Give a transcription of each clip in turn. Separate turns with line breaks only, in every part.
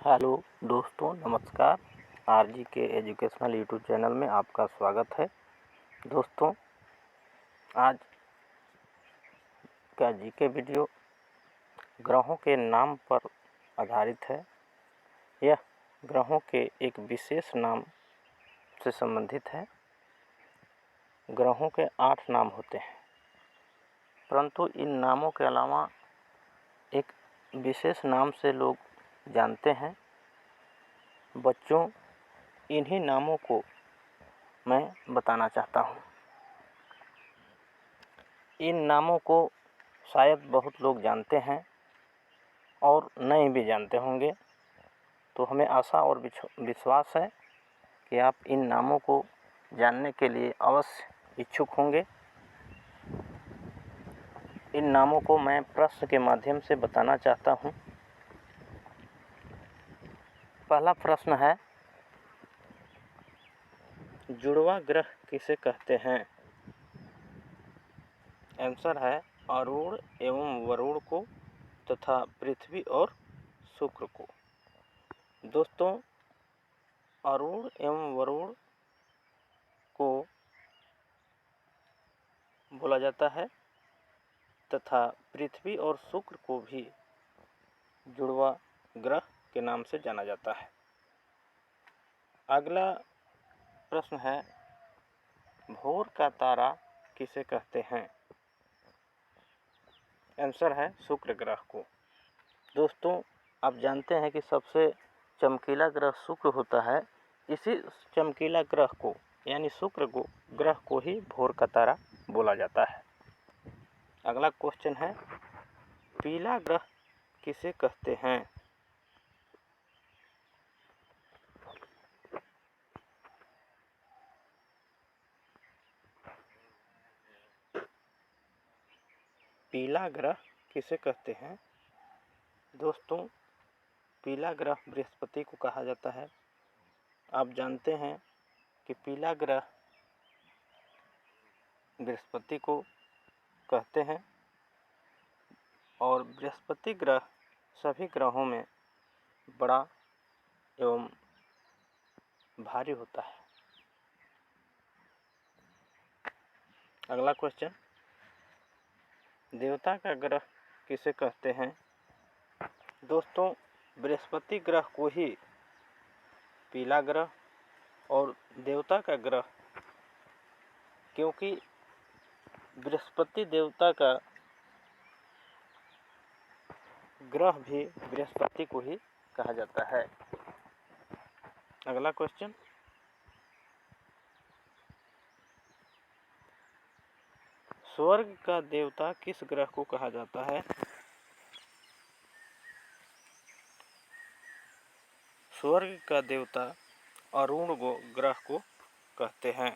Hello दोस्तों, नमस्कार। RG के एजुकेशनल यूट्यूब चैनल में आपका स्वागत है। दोस्तों, आज का जीके वीडियो ग्रहों के नाम पर आधारित है। यह ग्रहों के एक विशेष नाम से संबंधित है। ग्रहों के 8 नाम होते हैं, परंतु इन नामों के अलावा एक विशेष नाम से लोग जानते हैं। बच्चों, इन्हीं नामों को मैं बताना चाहता हूँ। इन नामों को शायद बहुत लोग जानते हैं और नहीं भी जानते होंगे, तो हमें आशा और विश्वास है कि आप इन नामों को जानने के लिए अवश्य इच्छुक होंगे। इन नामों को मैं प्रश्न के माध्यम से बताना चाहता हूँ। पहला प्रश्न है, जुड़वा ग्रह किसे कहते हैं? आंसर है अरुण एवं वरुण को तथा पृथ्वी और शुक्र को। दोस्तों, अरुण एवं वरुण को बोला जाता है तथा पृथ्वी और शुक्र को भी जुड़वा ग्रह के नाम से जाना जाता है। अगला प्रश्न है, भोर का तारा किसे कहते हैं? आंसर है शुक्र ग्रह को। दोस्तों, आप जानते हैं कि सबसे चमकीला ग्रह शुक्र होता है। इसी चमकीला ग्रह को यानी शुक्र को ग्रह को ही भोर का तारा बोला जाता है। अगला क्वेश्चन है, पीला ग्रह किसे कहते हैं? पीला ग्रह किसे कहते हैं? दोस्तों, पीला ग्रह बृहस्पति को कहा जाता है। आप जानते हैं कि पीला ग्रह बृहस्पति को कहते हैं और बृहस्पति ग्रह सभी ग्रहों में बड़ा एवं भारी होता है। अगला क्वेश्चन, देवता का ग्रह किसे कहते हैं? दोस्तों, बृहस्पति ग्रह को ही पीला ग्रह और देवता का ग्रह, क्योंकि बृहस्पति देवता का ग्रह भी बृहस्पति को ही कहा जाता है। अगला क्वेश्चन, स्वर्ग का देवता किस ग्रह को कहा जाता है? स्वर्ग का देवता अरुण ग्रह को कहते हैं।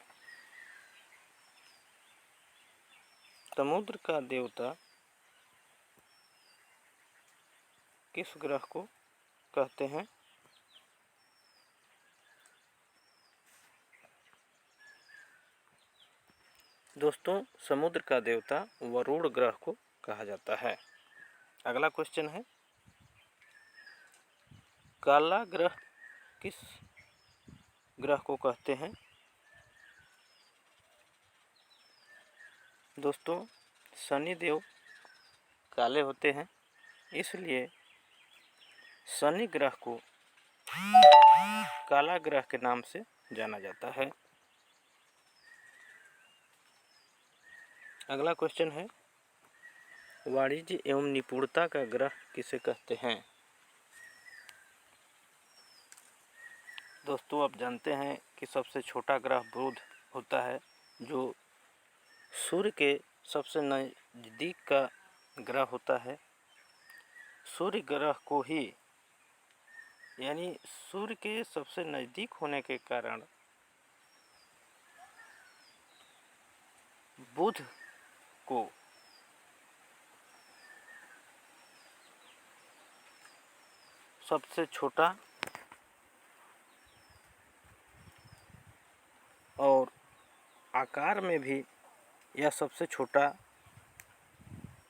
समुद्र का देवता किस ग्रह को कहते हैं? दोस्तों, समुद्र का देवता वरुण ग्रह को कहा जाता है। अगला क्वेश्चन है, काला ग्रह किस ग्रह को कहते हैं? दोस्तों, शनि देव काले होते हैं, इसलिए शनि ग्रह को काला ग्रह के नाम से जाना जाता है। अगला क्वेश्चन है, वाणिज्य एवं निपुणता का ग्रह किसे कहते हैं? दोस्तों, आप जानते हैं कि सबसे छोटा ग्रह बुध होता है, जो सूर्य के सबसे नज़दीक का ग्रह होता है। सूर्य ग्रह को ही यानी सूर्य के सबसे नज़दीक होने के कारण बुध को सबसे छोटा और आकार में भी यह सबसे छोटा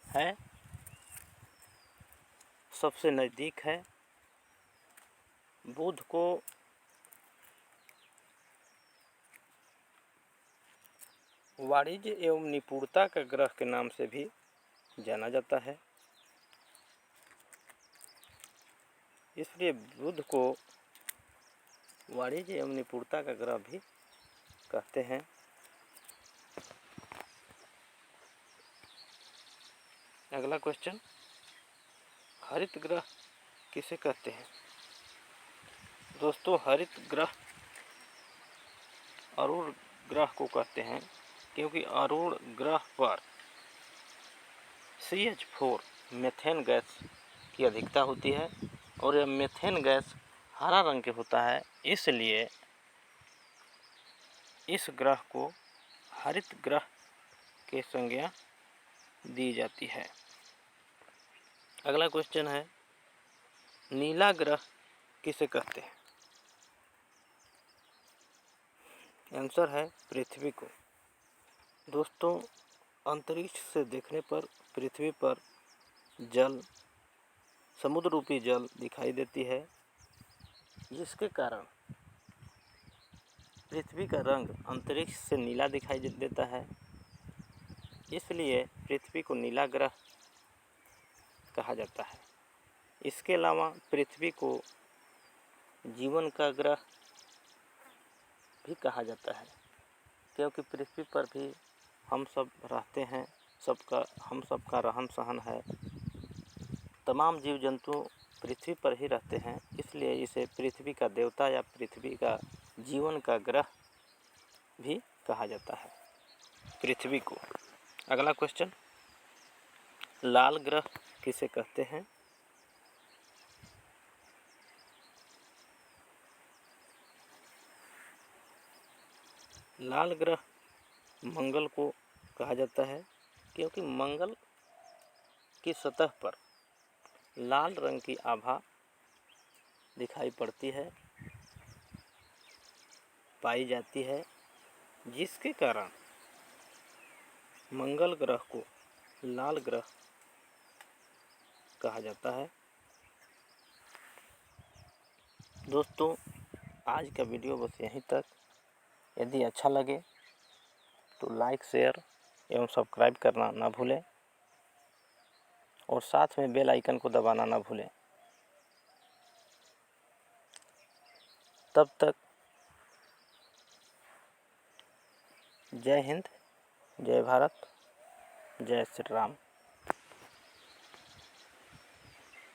है, सबसे नज़दीक है बुध को वाणिज्य एवं निपुणता का ग्रह के नाम से भी जाना जाता है। इसलिए बुध को वाणिज्य एवं निपुणता का ग्रह भी कहते हैं। अगला क्वेश्चन, हरित ग्रह किसे कहते हैं? दोस्तों, हरित ग्रह अरुण ग्रह को कहते हैं, क्योंकि अरुण ग्रह पर CH4 मीथेन गैस की अधिकता होती है और यह मीथेन गैस हरा रंग के होता है, इसलिए इस ग्रह को हरित ग्रह के संज्ञा दी जाती है। अगला क्वेश्चन है, नीला ग्रह किसे कहते हैं? आंसर है पृथ्वी को। दोस्तों, अंतरिक्ष से देखने पर पृथ्वी पर जल, समुद्र रूपी जल दिखाई देती है, जिसके कारण पृथ्वी का रंग अंतरिक्ष से नीला दिखाई देता है, इसलिए पृथ्वी को नीला ग्रह कहा जाता है। इसके अलावा पृथ्वी को जीवन का ग्रह भी कहा जाता है, क्योंकि पृथ्वी पर भी हम सब रहते हैं, हम सबका रहन सहन है, तमाम जीव जंतु पृथ्वी पर ही रहते हैं, इसलिए इसे पृथ्वी का देवता या पृथ्वी का जीवन का ग्रह भी कहा जाता है, पृथ्वी को। अगला क्वेश्चन, लाल ग्रह किसे कहते हैं? लाल ग्रह मंगल को कहा जाता है, क्योंकि मंगल की सतह पर लाल रंग की आभा दिखाई पड़ती है, पाई जाती है, जिसके कारण मंगल ग्रह को लाल ग्रह कहा जाता है। दोस्तों, आज का वीडियो बस यहीं तक। यदि अच्छा लगे तो लाइक, शेयर एवं सब्सक्राइब करना ना भूलें और साथ में बेल आइकन को दबाना ना भूलें। तब तक जय हिंद, जय भारत, जय श्री राम।